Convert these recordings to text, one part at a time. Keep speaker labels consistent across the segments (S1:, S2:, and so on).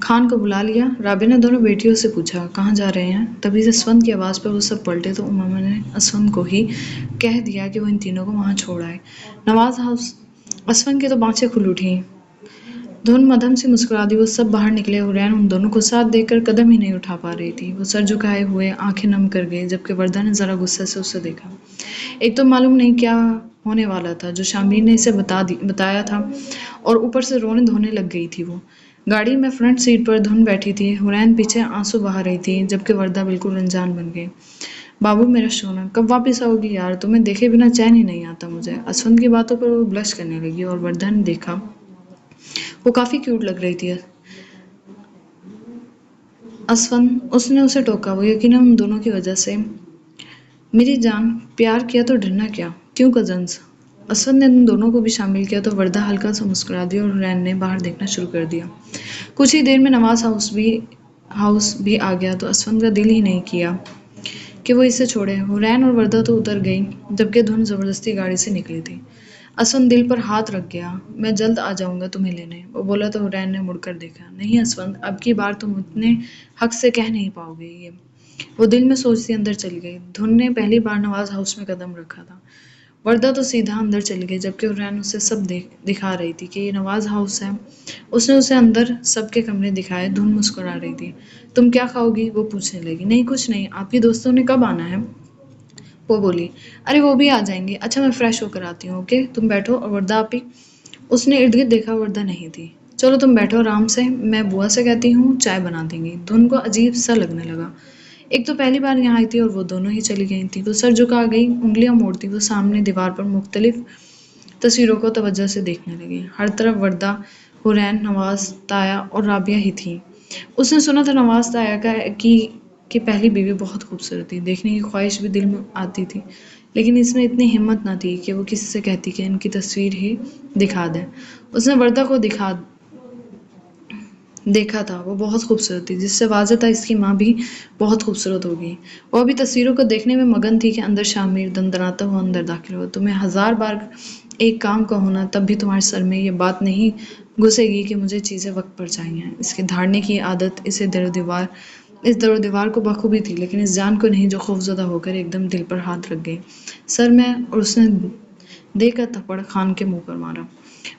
S1: خان کو بلا لیا۔ رابعہ نے دونوں بیٹیوں سے پوچھا کہاں جا رہے ہیں؟ تبھی اسفند کی آواز پر وہ سب پلٹے تو امامہ نے اسفند کو ہی کہہ دیا کہ وہ ان تینوں کو وہاں چھوڑ آئے۔ نواز ہاؤس۔ اسفند کی تو بانچیں کھل اٹھیں۔ دھن مدھم سے مسکرا دی۔ وہ سب باہر نکلے۔ حورین ان دونوں کو ساتھ دیکھ کر قدم ہی نہیں اٹھا پا رہی تھی۔ وہ سر جھکائے ہوئے آنکھیں نم کر گئی، جبکہ وردہ نے ذرا غصے سے اسے دیکھا۔ ایک تو معلوم نہیں کیا ہونے والا تھا جو شامیر نے اسے بتایا تھا، اور اوپر سے رونے دھونے لگ گئی تھی وہ۔ گاڑی میں فرنٹ سیٹ پر دھن بیٹھی تھی۔ حورین پیچھے آنسو بہا رہی تھی، جبکہ وردہ بالکل انجان بن گئی۔ بابو میرا سونا، کب واپس آؤ گی یار؟ تمہیں دیکھے بنا چین ہی نہیں آتا مجھے۔ اسفند کی باتوں پر وہ بلش کرنے لگی، اور وردہ نے دیکھا وہ کافی کیوٹ لگ رہی تھی۔ اسفند، اس نے اسے ٹوکا، وہ یقیناً ان دونوں کی وجہ سے۔ میری جان، پیار کیا تو ڈرنا کیا؟ کیوں کزنز؟ اسفند نے ان دونوں کو بھی شامل کیا تو وردہ ہلکا سا مسکرا دی، اور حورین نے باہر دیکھنا شروع کر دیا۔ کچھ ہی دیر میں نواز ہاؤس بھی آ گیا تو اسفند کا دل ہی نہیں کیا کہ وہ اسے چھوڑے۔ حورین اور وردہ تو اتر گئی، جبکہ دھن زبردستی گاڑی سے نکلی تھی۔ اسفند دل پر ہاتھ رکھ گیا۔ میں جلد آ جاؤں گا تمہیں لینے، وہ بولا تو حورین نے مڑ کر دیکھا۔ نہیں اسفند، اب کی بار تم اتنے حق سے کہہ نہیں پاؤ گے یہ، وہ دل میں سوچتی اندر چلی گئی۔ دھن نے پہلی بار نواز ہاؤس میں قدم رکھا تھا۔ وردہ تو سیدھا اندر چلی گئی، جبکہ حورین اسے سب دکھا رہی تھی کہ یہ نواز ہاؤس ہے۔ اس نے اسے اندر سب کے کمرے دکھائے۔ دھن مسکرا رہی تھی۔ تم کیا کھاؤ گی؟ وہ پوچھنے لگی۔ نہیں کچھ نہیں، آپ کی دوستوں نے کب آنا ہے؟ وہ بولی۔ ارے وہ بھی آ جائیں گے۔ اچھا میں فریش ہو کر آتی ہوں، اوکے تم بیٹھو۔ اور وردہ آپی؟ اس نے ارد گرد دیکھا، وردہ نہیں تھی۔ چلو تم بیٹھو آرام سے، میں بوا سے کہتی ہوں چائے بنا دیں گی۔ دھن کو عجیب سا لگنے لگا۔ ایک تو پہلی بار یہاں آئی تھی اور وہ دونوں ہی چلی گئی تھیں۔ وہ سر جھکا گئی، انگلیاں موڑتی وہ سامنے دیوار پر مختلف تصویروں کو توجہ سے دیکھنے لگی۔ ہر طرف وردہ، حورین، نواز، تایا اور رابعہ ہی تھیں۔ اس نے سنا تھا نواز تایا کی پہلی بیوی بہت خوبصورت تھی، دیکھنے کی خواہش بھی دل میں آتی تھی، لیکن اس میں اتنی ہمت نہ تھی کہ وہ کسی سے کہتی کہ ان کی تصویر ہی دکھا دیں۔ اس نے وردہ کو دیکھا تھا، وہ بہت خوبصورت تھی، جس سے واضح تھا اس کی ماں بھی بہت خوبصورت ہوگی۔ وہ ابھی تصویروں کو دیکھنے میں مگن تھی کہ اندر شامیر دندناتا ہوا اندر داخل ہوا۔ تمہیں 1000 بار ایک کام کا ہونا، تب بھی تمہارے سر میں یہ بات نہیں گھسے گی کہ مجھے چیزیں وقت پر چاہیے۔ اس کے دھاڑنے کی عادت اس در و دیوار کو بخوبی تھی، لیکن اس جان کو نہیں جو خوفزدہ ہو کر ایک دم دل پر ہاتھ رکھ گئی۔ سر میں، اور اس نے دے کر تھپڑ خان کے منہ پر مارا۔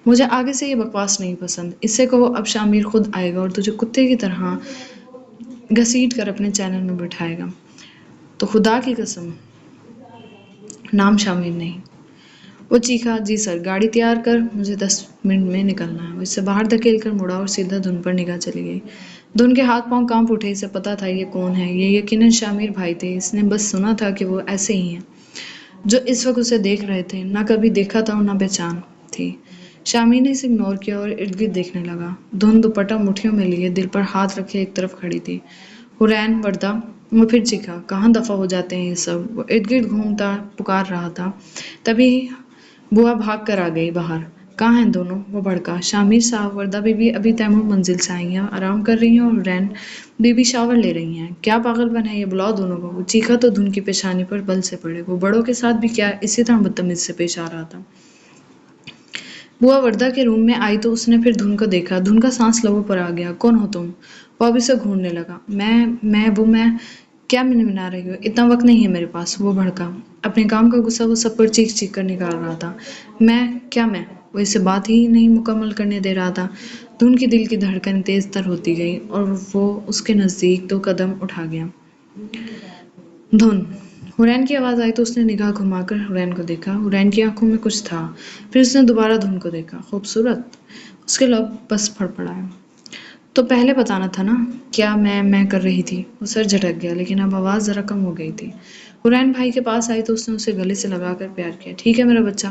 S1: مجھے آگے سے یہ بکواس نہیں پسند، اس سے کہو اب شامیر خود آئے گا اور تجھے کتے کی طرح گھسیٹ کر اپنے چینل میں بٹھائے گا۔ تو خدا کی قسم نام شامیر نہیں۔ وہ چیخا۔ جی سر، گاڑی تیار کر، مجھے 10 منٹ میں نکلنا ہے۔ وہ اسے باہر دھکیل کر مڑا اور سیدھا دھن پر نگاہ چلی گئی۔ دھن کے ہاتھ پاؤں کانپ اٹھے، اسے پتا تھا یہ کون ہے، یہ یقیناً شامیر بھائی تھے۔ اس نے بس سنا تھا کہ وہ ایسے ہی ہیں جو اس وقت اسے دیکھ رہے تھے، نہ کبھی دیکھا تھا اور نہ پہچان تھی۔ شامیر نے اسے اگنور کیا اور ارد گرد دیکھنے لگا۔ دھن دوپٹہ مٹھیوں میں لیے دل پر ہاتھ رکھے ایک طرف کھڑی تھی۔ حورین، وردہ۔ وہ پھر چیخا۔ کہاں دفع ہو جاتے ہیں یہ سب؟ وہ ارد گرد گھومتا پکار رہا تھا، تبھی بوا بھاگ کر آ گئی باہر۔ کہاں ہیں دونوں؟ وہ بھڑکا۔ شامیر صاحب، وردہ بی بی ابھی تیمور منزل سے آئی ہیں، آرام کر رہی ہیں، اور حورین بی بی شاور لے رہی ہیں۔ کیا پاگل پن ہے یہ؟ بلاؤ دونوں کو۔ وہ چیخا تو دھن کی پیشانی پر بل سے پڑے۔ وہ بڑوں کے ساتھ بھی کیا اسی طرح بدتمیزی سے پیش آ رہا تھا؟ بوا وردہ کے روم میں آئی تو اس نے پھر دھن کو دیکھا۔ دھن کا سانس لبوں پر آ گیا۔ کون ہو تم؟ وہ اب اسے گھورنے لگا۔ میں کیا منمنا رہی ہو؟ اتنا وقت نہیں ہے میرے پاس، وہ بھڑکا۔ اپنے کام کا غصہ وہ سب پر چیخ چیخ کر نکال رہا تھا۔ میں وہ اسے بات ہی نہیں مکمل کرنے دے رہا تھا۔ دھن کی دل کی دھڑکن تیز تر ہوتی گئی اور وہ اس کے نزدیک 2 قدم اٹھا گیا۔ دھن! حورین کی آواز آئی تو اس نے نگاہ گھما کر حورین کو دیکھا۔ حورین کی آنکھوں میں کچھ تھا۔ پھر اس نے دوبارہ دھن کو دیکھا۔ خوبصورت؟ اس کے لب بس پھڑپڑائے۔ تو پہلے بتانا تھا نا۔ کیا میں کر رہی تھی؟ وہ سر جھٹک گیا، لیکن اب آواز ذرا کم ہو گئی تھی۔ حورین بھائی کے پاس آئی تو اس نے اسے گلے سے لگا کر پیار کیا۔ ٹھیک ہے میرا بچہ،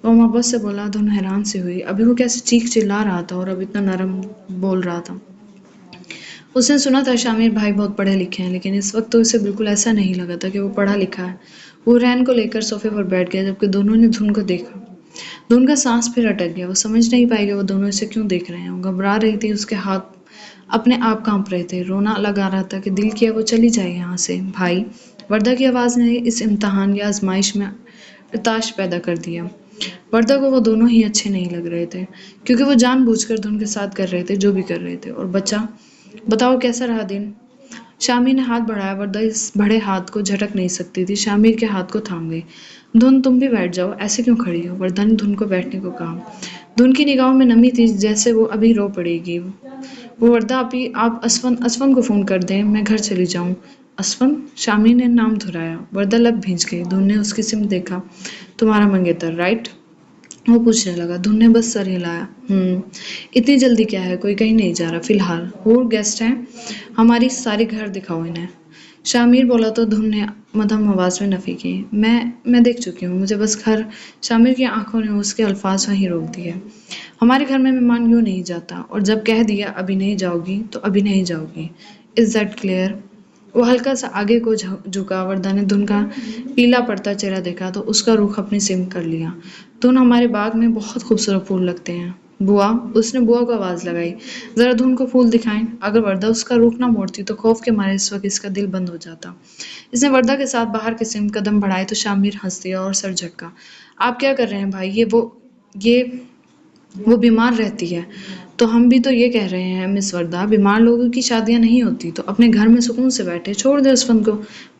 S1: وہ محبت سے بولا۔ دھن حیران سی ہوئی، ابھی وہ کیسے چیخ چلا رہا تھا اور اب اتنا نرم بول رہا تھا۔ اس نے سنا تھا شامیر بھائی بہت پڑھے لکھے ہیں، لیکن اس وقت تو اسے بالکل ایسا نہیں لگا تھا کہ وہ پڑھا لکھا ہے۔ وہ حورین کو لے کر صوفے پر بیٹھ گیا، جبکہ دونوں نے دھن کو دیکھا۔ دھن کا سانس پھر اٹک گیا۔ وہ سمجھ نہیں پائی کہ وہ دونوں اسے کیوں دیکھ رہے ہیں۔ وہ گھبرا رہی تھی، اس کے ہاتھ اپنے آپ کانپ رہے تھے، رونا لگا رہا تھا کہ دل کیا وہ چلی جائے یہاں سے۔ بھائی! وردہ کی آواز نے اس امتحان یا آزمائش میں ارتعاش پیدا کر دیا۔ وردہ کو وہ دونوں ہی اچھے نہیں لگ رہے تھے، کیونکہ وہ جان بوجھ کر دھن کے ساتھ کر رہے تھے جو بھی کر رہے تھے، اور بچہ بتاؤ کیسا رہا دن؟ شامیر نے ہاتھ بڑھایا، وردہ اس بڑے ہاتھ کو جھٹک نہیں سکتی تھی، شامیر کے ہاتھ کو تھام گئی۔ دھن تم بھی بیٹھ جاؤ، ایسے کیوں کھڑی ہو؟ وردہ نے دھن کو بیٹھنے کو کہا۔ دھن کی نگاہوں میں نمی تھی، جیسے وہ ابھی رو پڑے گی۔ وہ وردہ آپ اسفن کو فون کر دیں، میں گھر چلی جاؤں۔ اسفن؟ شامیر نے نام دہرایا۔ وردہ لب بھینچ گئی۔ دھن نے اس کی سمت دیکھا۔ تمہارا منگیتر، رائٹ؟ وہ پوچھنے لگا۔ دھن نے بس سر ہلایا۔ اتنی جلدی کیا ہے؟ کوئی کہیں نہیں جا رہا فی الحال۔ اور گیسٹ ہیں؟ ہماری ساری گھر دکھاؤ انہیں۔ شامیر بولا تو دھن نے مدھم آواز میں نفی کی۔ میں دیکھ چکی ہوں، مجھے بس گھر۔ شامیر کی آنکھوں نے اس کے الفاظ وہیں روک دیے۔ ہمارے گھر میں مہمان یوں نہیں جاتا، اور جب کہہ دیا ابھی نہیں جاؤ گی تو ابھی نہیں جاؤ گی۔ Is that clear? وہ ہلکا سا آگے کو جھکا۔ وردہ نے دھن کا پیلا پڑتا چہرہ دیکھا تو اس کا رخ اپنی سمت کر لیا۔ دھن، ہمارے باغ میں بہت خوبصورت پھول لگتے ہیں۔ بوا؟ اس نے بوا کو آواز لگائی۔ ذرا دھن کو پھول دکھائیں۔ اگر وردہ اس کا رخ نہ موڑتی تو خوف کے مارے اس وقت اس کا دل بند ہو جاتا۔ اس نے وردہ کے ساتھ باہر کی سمت قدم بڑھائے تو شامیر ہنس دیا اور سر جھٹکا۔ آپ کیا کر رہے ہیں بھائی؟ وہ بیمار رہتی ہے۔ تو ہم بھی تو یہ کہہ رہے ہیں مس وردہ، بیمار لوگوں کی شادیاں نہیں ہوتی، تو اپنے گھر میں سکون سے بیٹھے، چھوڑ دے اس فن کو۔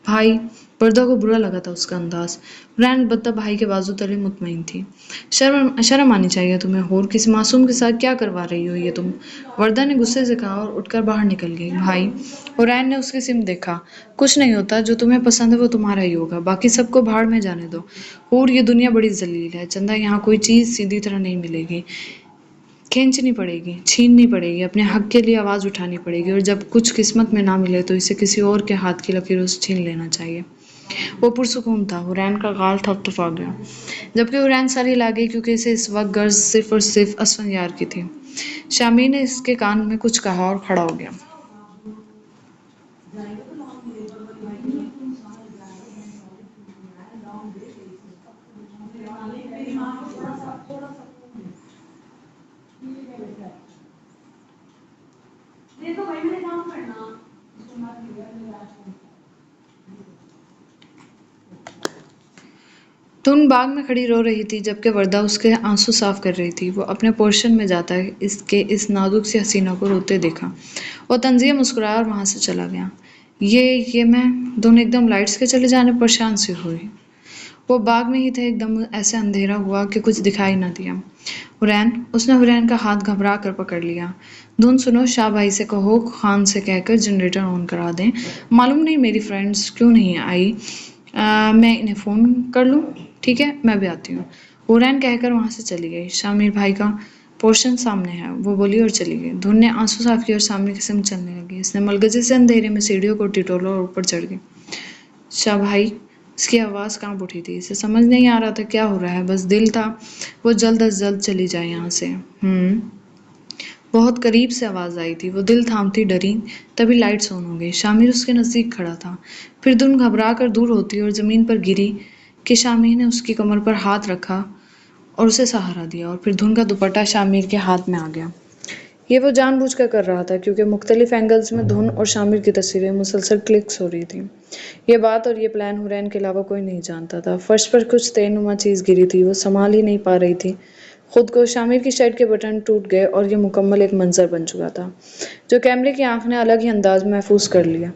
S1: بھائی؟ وردہ کو برا لگا تھا اس کا انداز۔ رین البتہ بھائی کے بازو تلے مطمئن تھی۔ شرم آنی چاہیے تمہیں، اور کسی معصوم کے ساتھ کیا کروا رہی ہو یہ تم؟ وردہ نے غصے سے کہا اور اٹھ کر باہر نکل گئی۔ بھائی؟ اور رین نے اس کی سمت دیکھا۔ کچھ نہیں ہوتا، جو تمہیں پسند ہے وہ تمہارا ہی ہوگا، باقی سب کو بھاڑ میں جانے دو۔ اور یہ دنیا بڑی ذلیل ہے چندا، یہاں کوئی چیز سیدھی طرح نہیں ملے گی، کھینچنی پڑے گی، چھیننی پڑے گی، اپنے حق کے لیے آواز اٹھانی پڑے گی، اور جب کچھ قسمت میں نہ ملے تو اسے کسی اور کے ہاتھ کی لکیروں سے چھین لینا چاہیے۔ وہ پرسکون تھا۔ حرین کا غال تھپ تھپا گیا، جبکہ حرین سر ہلا گئی کیونکہ اسے اس وقت غرض صرف اور صرف اسفن یار کی تھی۔ شامیر نے اس کے کان میں کچھ کہا اور کھڑا ہو گیا۔ دھن باغ میں کھڑی رو رہی تھی جبکہ وردہ اس کے آنسو صاف کر رہی تھی۔ وہ اپنے پورشن میں جاتا اس نازک سی حسینہ کو روتے دیکھا۔ وہ طنزیہ مسکرایا اور وہاں سے چلا گیا۔ یہ میں دھن ایک دم لائٹس کے چلے جانے پر پریشان سی ہوئی۔ وہ باغ میں ہی تھے، ایک دم ایسے اندھیرا ہوا کہ کچھ دکھائی نہ دیا۔ حرین؟ اس نے حرین کا ہاتھ گھبرا کر پکڑ لیا۔ دھن سنو، شاہ بھائی سے کہو خان سے کہہ کر جنریٹر آن کرا دیں۔ معلوم نہیں میری فرینڈز کیوں نہیں آئی، میں انہیں فون کر لوں؟ ٹھیک ہے، میں بھی آتی ہوں۔ حرین کہہ کر وہاں سے چلی گئی۔ شامیر بھائی کا پورشن سامنے ہے، وہ بولی اور چلی گئی۔ دھن نے آنسو صاف کیے اور سامنے کی سمت چلنے لگی۔ اس نے ملگجے سے اندھیرے میں سیڑھیوں کو ٹٹولا اور اوپر چڑھ گئی۔ شاہ بھائی؟ اس کی آواز کانپ اٹھی تھی۔ اسے سمجھ نہیں آ رہا تھا کیا ہو رہا ہے، بس دل تھا وہ جلد از جلد چلی جائے یہاں سے۔ بہت قریب سے آواز آئی تھی۔ وہ دل تھامتی ڈری، تبھی لائٹس آن ہو گئی۔ شامیر اس کے نزدیک کھڑا تھا۔ پھر دھن گھبرا کر دور ہوتی اور زمین پر گری کہ شامیر نے اس کی کمر پر ہاتھ رکھا اور اسے سہارا دیا، اور پھر دھن کا دوپٹہ شامیر کے ہاتھ میں آ گیا۔ یہ وہ جان بوجھ کر رہا تھا کیونکہ مختلف اینگلز میں دھن اور شامیر کی تصویریں مسلسل کلکس ہو رہی تھیں۔ یہ بات اور یہ پلان حرین کے علاوہ کوئی نہیں جانتا تھا۔ فرش پر کچھ تیر نما چیز گری تھی، وہ سنبھال ہی نہیں پا رہی تھی خود کو۔ شامیر کی شرٹ کے بٹن ٹوٹ گئے اور یہ مکمل ایک منظر بن چکا تھا جو کیمرے کی آنکھ نے الگ ہی انداز میں محفوظ کر لیا۔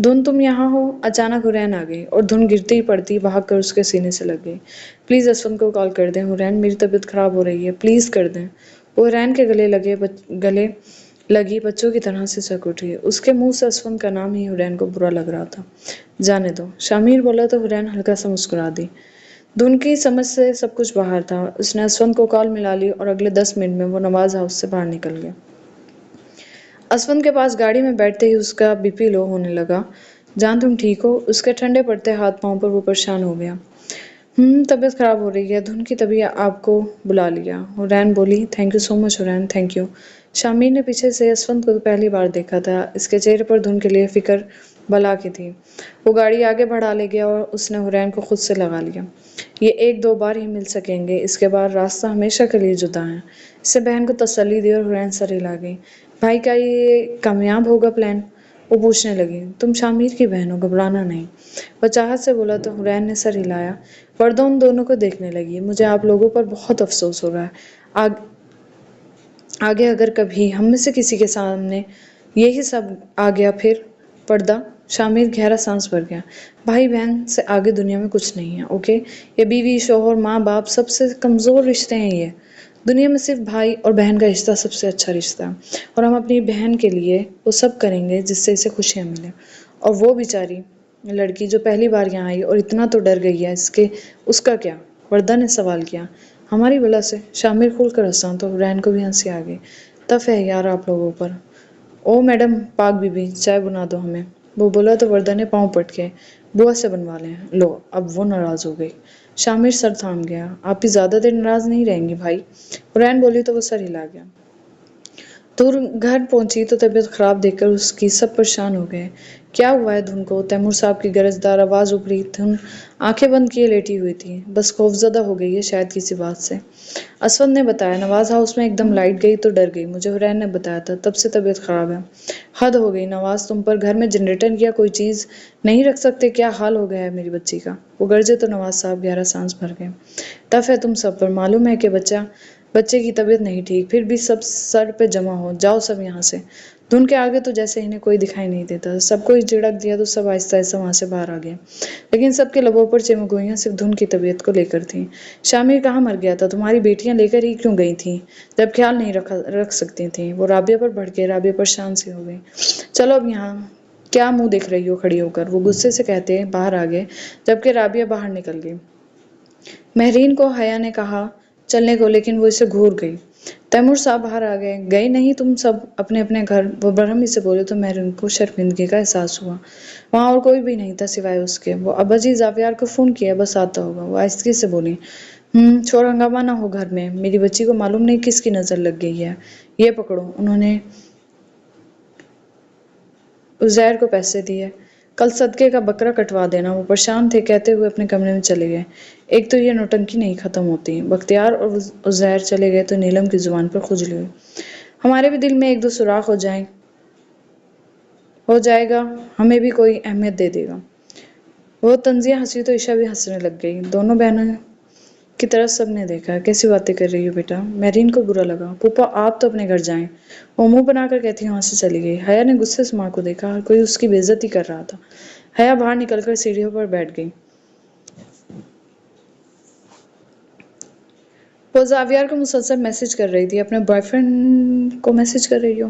S1: دھن، تم یہاں ہو؟ اچانک حرین آ گئی اور دھن گرتی پڑتی بھاگ کر اس کے سینے سے لگ گئی۔ پلیز اسفن کو کال کر دیں حرین، میری طبیعت خراب ہو رہی ہے، پلیز کر دیں۔ وہ حرین کے گلے لگی بچوں کی طرح سے سک اٹھی۔ اس کے منہ سے اسفن کا نام ہی حرین کو برا لگ رہا تھا۔ جانے دو، شامیر بولا تو حرین ہلکا سا مسکرا دی۔ دھن کی سمجھ سے سب کچھ باہر تھا۔ اس نے اسفن کو کال ملا لی اور اگلے 10 منٹ میں وہ نواز ہاؤس سے باہر نکل گیا۔ اسفن کے پاس گاڑی میں بیٹھتے ہی اس کا بی پی لو ہونے لگا۔ جان تم ٹھیک ہو؟ اس کے ٹھنڈے پڑتے ہاتھ پاؤں پر وہ پریشان ہو گیا۔ طبیعت خراب ہو رہی ہے، دھن کی طبی آپ کو بلا لیا۔ حرین بولی۔ Thank you so much Hareen, thank you. Shamir نے پیچھے سے اسفن کو پہلی بار دیکھا تھا۔ اس کے چہرے پر دھن کے لیے فکر بلا کی تھی۔ وہ گاڑی آگے بڑھا لے گیا اور اس نے حرین کو خود سے لگا لیا۔ یہ 1-2 بار ہی مل سکیں گے، اس کے بعد راستہ ہمیشہ کے لیے جدا ہے۔ اس نے بہن کو تسلی دی اور حرین سر ہلا گئی۔ بھائی کیا یہ کامیاب ہوگا پلان؟ وہ پوچھنے لگی۔ تم شامیر کی بہن ہو، گھبرانا نہیں، وہ چاہت سے بولا تو حرین نے سر ہلایا۔ وردہ ان دونوں کو دیکھنے لگی۔ مجھے آپ لوگوں پر بہت افسوس ہو رہا ہے۔ آگے اگر کبھی ہم میں سے کسی کے سامنے یہی سب آ گیا پھر پردہ. شامر گہرا سانس بھر گیا. بھائی بہن سے آگے دنیا میں کچھ نہیں ہے. اوکے، یہ بیوی، شوہر، ماں باپ، سب سے کمزور رشتے ہیں یہ. دنیا میں صرف بھائی اور بہن کا رشتہ سب سے اچھا رشتہ ہے، اور ہم اپنی بہن کے لیے وہ سب کریں گے جس سے اسے خوشیاں ملیں. اور وہ بیچاری لڑکی جو پہلی بار یہاں آئی اور اتنا تو ڈر گئی ہے اس کا کیا؟ وردہ نے سوال کیا. ہماری وجہ سے. شامر کھل کر ہنسا تو رین کو بھی ہنسی آ گئی. تف ہے یار آپ لوگوں پر. او میڈم پاک بی بی، چائے بنا دو ہمیں. وہ بولا تو وردہ نے پاؤں پٹکے. بوا سے بنوا لیں. لو، اب وہ ناراض ہو گئی. شامر سر تھام گیا. آپ بھی زیادہ دیر ناراض نہیں رہیں گی بھائی. رین بولی تو وہ سر ہلا گیا. دور گھر پہنچی تو طبیعت خراب دیکھ کر اس کی سب پریشان ہو گئے. کیا ہوا ہے دھن کو؟ تیمور صاحب کی گرجدار آواز ابھری. دھن آنکھیں بند کیے لیٹی ہوئی تھی. بس خوفزدہ ہو گئی ہے شاید کسی بات سے. اسود نے بتایا. نواز ہاؤس میں ایک دم لائٹ گئی تو ڈر گئی. مجھے حرین نے بتایا تھا، تب سے طبیعت خراب ہے. حد ہو گئی نواز تم پر. گھر میں جنریٹر یا کوئی چیز نہیں رکھ سکتے؟ کیا حال ہو گیا ہے میری بچی کا؟ وہ گرجے تو نواز صاحب گہرا سانس بھر گئے. تف ہے تم سب پر. معلوم ہے کہ بچے کی طبیعت نہیں ٹھیک، پھر بھی سب سر پہ جمع ہو جاؤ سب یہاں سے. دھن کے آگے تو جیسے انہیں کوئی دکھائی نہیں دیتا. سب کو جھڑک دیا تو سب آہستہ آہستہ وہاں سے باہر آ گئے. لیکن سب کے لبوں پر چمگوئیاں صرف دھن کی طبیعت کو لے کر تھیں. شامر کہاں مر گیا تھا؟ تمہاری بیٹیاں لے کر ہی کیوں گئی تھیں جب خیال نہیں رکھ سکتی تھیں؟ وہ رابعہ پر بھڑکے. رابعہ پریشان سی ہو گئی. چلو اب یہاں کیا منہ دیکھ رہی ہو کھڑی ہو کر؟ وہ غصے سے کہتے باہر آ گئے جبکہ رابعہ باہر نکل گئی. مہرین کو حیا نے کہا چلنے کو، لیکن وہ اسے گھور گئی. تیمور صاحب باہر آ گئے. گئے نہیں تم سب اپنے اپنے گھر؟ وہ برہمی سے بولے تو مہرین کو شرمندگی کا احساس ہوا. وہاں اور کوئی بھی نہیں تھا سوائے اس کے. وہ ابا جی زاویار کو فون کیا، بس آتا ہوگا. وہ آہستگی سے بولی. شور ہنگامہ نہ ہو گھر میں. میری بچی کو معلوم نہیں کس کی نظر لگ گئی ہے. یہ پکڑو. انہوں نے عزیر کو پیسے دیے. کل صدقے کا بکرا کٹوا دینا. وہ پریشان تھے کہتے ہوئے اپنے کمرے میں چلے گئے. ایک تو یہ نوٹنکی نہیں ختم ہوتی. بختیار اور عزیر چلے گئے تو نیلم کی زبان پر کھجلی ہوئی. ہمارے بھی دل میں ایک دو سوراخ ہو جائے گا، ہمیں بھی کوئی اہمیت دے دے گا. وہ طنزیہ ہنسی تو عشا بھی ہنسنے لگ گئی. دونوں بہنوں کی طرف سب نے دیکھا. کیسی باتیں کر رہی ہو بیٹا؟ مہرین کو برا لگا. پھوپھا آپ تو اپنے گھر جائیں. وہ منہ بنا کر کہتی وہاں سے چلی گئی. حیا نے غصے سے ماں کو دیکھا. ہر کوئی اس کی بے عزتی کر رہا تھا. حیا باہر نکل کر سیڑھیوں پر بیٹھ گئی. وہ زاویار کو مسلسل میسج کر رہی تھی. اپنے بوائے فرینڈ کو میسج کر رہی ہو؟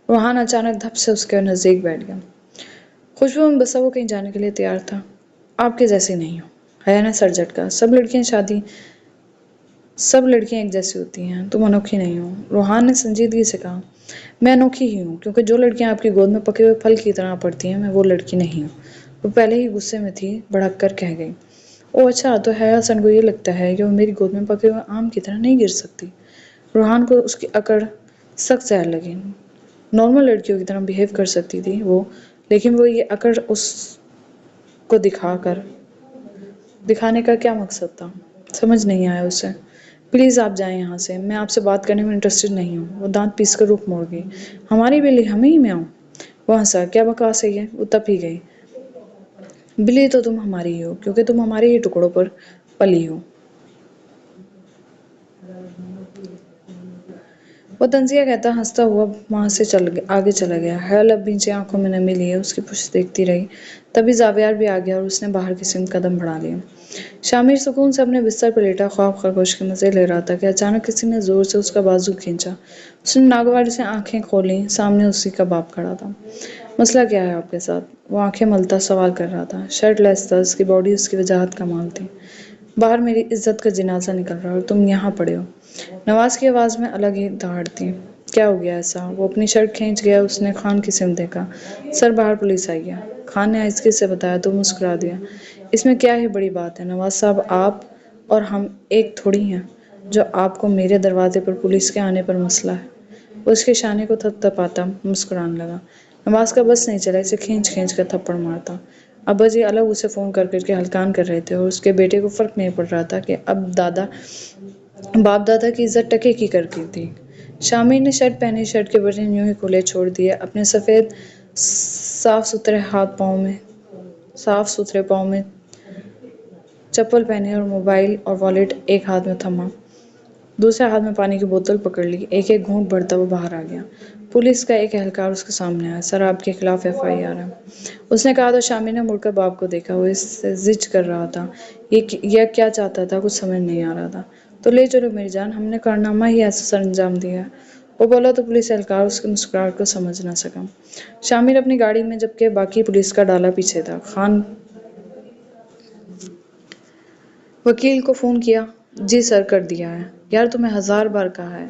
S1: روحان اچانک دھپ سے اس کے نزدیک بیٹھ گیا. خوشبو میں بسا وہ کہیں جانے کے لیے تیار تھا. آپ کے جیسی نہیں ہو. حیا نے سر جھٹکا. سب لڑکیاں ایک جیسی ہوتی ہیں. تم انوکھی نہیں ہو. روحان نے سنجیدگی سے کہا. میں انوکھی ہی ہوں، کیونکہ جو لڑکیاں آپ کی گود میں پکے ہوئے پھل کی طرح پڑتی ہیں، میں وہ لڑکی نہیں ہوں. وہ پہلے ہی غصے میں تھی. بھڑک کر کہہ گئی. او اچھا، تو حیا حسن کو یہ لگتا ہے کہ وہ میری گود میں پکے ہوئے آم کی طرح نہیں گر سکتی. روحان کو اس کی اکڑ سخت زہر لگی. نارمل لڑکیوں کی طرح بیہیو کر سکتی تھی وہ، لیکن وہ یہ اکڑ اس کو دکھانے کا کیا مقصد تھا؟ سمجھ نہیں آیا اسے. پلیز آپ جائیں یہاں سے. میں آپ سے بات کرنے میں انٹرسٹڈ نہیں ہوں. وہ دانت پیس کر رخ موڑ گئی. ہماری بلی ہمیں ہی میں آؤں؟ وہ ہنسا. کیا بکواس ہے یہ؟ وہ تپ ہی گئی. بلی تو تم ہماری ہی ہو، کیونکہ تم ہمارے ہی ٹکڑوں پر پلی ہو. وہ طنزیہ کہتا ہنستا ہوا وہاں سے آگے چلا گیا. حیا اب نیچے آنکھوں میں نمی لیے اس کی پشت دیکھتی رہی. تبھی زاویار بھی آ گیا اور اس نے باہر کی سمت قدم بڑھا لیے. شامر سکون سے اپنے بستر پر لیٹا خواب خرگوش کے مزے لے رہا تھا کہ اچانک کسی نے زور سے اس کا بازو کھینچا. اس نے ناگواری سے آنکھیں کھولیں. سامنے اسی کا باپ کھڑا تھا. مسئلہ کیا ہے آپ کے ساتھ؟ وہ آنکھیں ملتا سوال کر رہا تھا. شرٹ لیس تھا. اس کی باڈی اس کی وجاہت کمال تھی. باہر میری عزت کا جنازہ نکل رہا ہے اور تم یہاں پڑے ہو. نواز کی آواز میں الگ ہی دھاڑ تھی. کیا ہو گیا ایسا؟ وہ اپنی شرٹ کھینچ گیا. اس نے خان کی سمت دیکھا. سر باہر پولیس آئی ہے. خان نے آہستگی سے بتایا تو مسکرا دیا. اس میں کیا ہی بڑی بات ہے نواز صاحب، آپ اور ہم ایک تھوڑی ہیں جو آپ کو میرے دروازے پر پولیس کے آنے پر مسئلہ ہے. وہ اس کے شانے کو تھپ تھپاتا مسکرانے لگا. نواز کا بس نہیں چلا اسے کھینچ کھینچ کر تھپڑ مارتا. ابا جی الگ اسے فون کر کے ہلکان کر رہے تھے اور اس کے بیٹے کو فرق نہیں پڑ رہا تھا کہ اب باپ دادا کی عزت ٹکے کی کرتی تھی. شامر نے شرٹ پہنی. شرٹ کے بٹن یوں ہی کھلے چھوڑ دیے. اپنے سفید صاف ستھرے پاؤں میں چپل پہنے اور موبائل اور والیٹ ایک ہاتھ میں تھما دوسرے ہاتھ میں پانی کی بوتل پکڑ لی، ایک ایک گھونٹ بڑھتا ہوا باہر آ گیا۔ پولیس کا ایک اہلکار اس کے سامنے آیا۔ سر، آپ کے خلاف FIR ہے، اس نے کہا تو شامی نے مڑ کر باپ کو دیکھا۔ وہ اس سے زج کر رہا تھا۔ یہ کیا چاہتا تھا، کچھ سمجھ نہیں آ رہا تھا۔ تو لے چلو میری جان، ہم نے کارنامہ ہی ایسا سر انجام دیا ہے، وہ بولا تو پولیس اہلکار اس کی مسکراہٹ کو سمجھ نہ سکا۔ شامر اپنی گاڑی میں، جبکہ باقی پولیس کا ڈالا پیچھے تھا۔ خان وکیل کو فون کیا؟ جی سر، کر دیا ہے۔ یار، تمہیں 1000 بار کہا ہے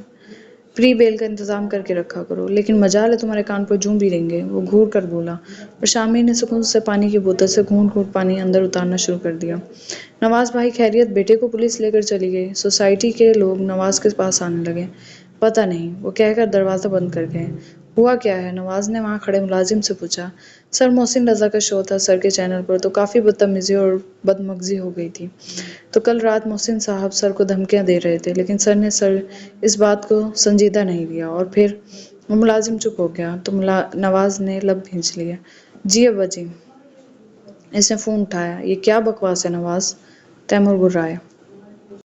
S1: پری بیل کا انتظام کر کے رکھا کرو، لیکن مجال ہے تمہارے کان پر جوں بھی رہیں گے، وہ گھور کر بولا۔ اور شامر نے سکون سے پانی کی بوتل سے گھونٹ گھونٹ پانی اندر اتارنا شروع کر دیا۔ نواز بھائی خیریت؟ بیٹے کو پولیس لے کر چلی گئی۔ سوسائٹی کے لوگ نواز کے پاس آنے لگے۔ پتہ نہیں، وہ کہہ کر دروازہ بند کر گئے۔ ہوا کیا ہے؟ نواز نے وہاں کھڑے ملازم سے پوچھا۔ سر، محسن رضا کا شو تھا سر کے چینل پر، تو کافی بدتمیزی اور بدمزگی ہو گئی تھی۔ تو کل رات محسن صاحب سر کو دھمکیاں دے رہے تھے، لیکن سر نے اس بات کو سنجیدہ نہیں لیا، اور پھر وہ ملازم چپ ہو گیا تو نواز نے لب بھینچ لیا۔ جی ابا جی۔ اس نے فون اٹھایا۔ یہ کیا بکواس ہے نواز؟ تیمور گرائے۔